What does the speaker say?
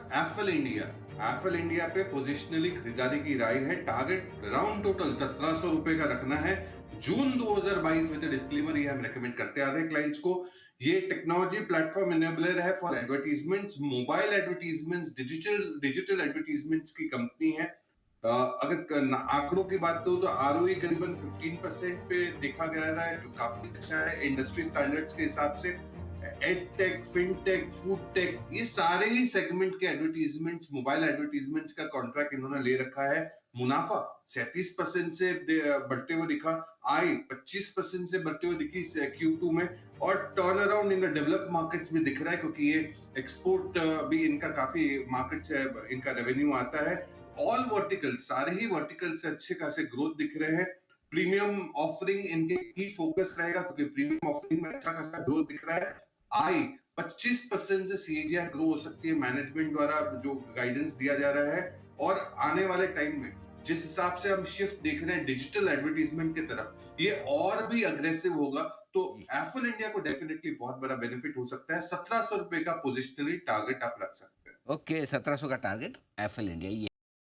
Apple India पे positionally खरीदारी की राय है। टारगेट राउंड टोटल 1700 रुपए का रखना है जून 2022 विद डिस्क्लेमर। ये हम रेकमेंड करते आ रहे हैं क्लाइंट्स को। ये टेक्नोलॉजी प्लेटफॉर्म इनेबलर है for advertisements, mobile advertisements, digital advertisements की कंपनी है। अगर आंकड़ों की बात करूं तो आरओई करीबन 15% पे देखा गया रहा है, जो काफी अच्छा है इंडस्ट्री स्टैंडर्ड्स के हिसाब से। एडटेक, फिनटेक, फूड टेक, ये सारे ही सेगमेंट के एडवर्टीजमेंट्स, मोबाइल एडवर्टीजमेंट्स का कॉन्ट्रैक्ट इन्होंने ले रखा है। मुनाफा 37% से बढ़ते हुए दिखा, आय 25% से बढ़ते हुए दिखी Q2 में, और turn around in the developed markets में दिख रहा है, क्योंकि ये एक्सपोर्ट भी इनका काफी मार्केट से इनका रेवेन्यू आता है। ऑल वर्टिकल, सारे ही वर्टिकल से अच्छे खासे ग्रोथ दिख रहे हैं। प्रीमियम ऑफरिंग इनके की फोकस रहेगा, क्योंकि प्रीमियम ऑफरिंग में अच्छा खासा ग्रोथ दिख रहा है। आय 25% से सीएजीआर ग्रो हो सकती है मैनेजमेंट द्वारा जो गाइडेंस दिया जा रहा है। और आने वाले टाइम में जिस हिसाब से हम शिफ्ट देख रहे हैं डिजिटल एडवर्टीजमेंट की तरफ, ये और भी अग्रेसिव होगा। तो एप्पल इंडिया को डेफिनेटली बहुत बड़ा बेनिफिट हो सकता है। 1700 रुपए का पोजिशनली टारगेट आप रख सकते हैं। ओके, 1700 का टारगेट एप्पल इंडिया,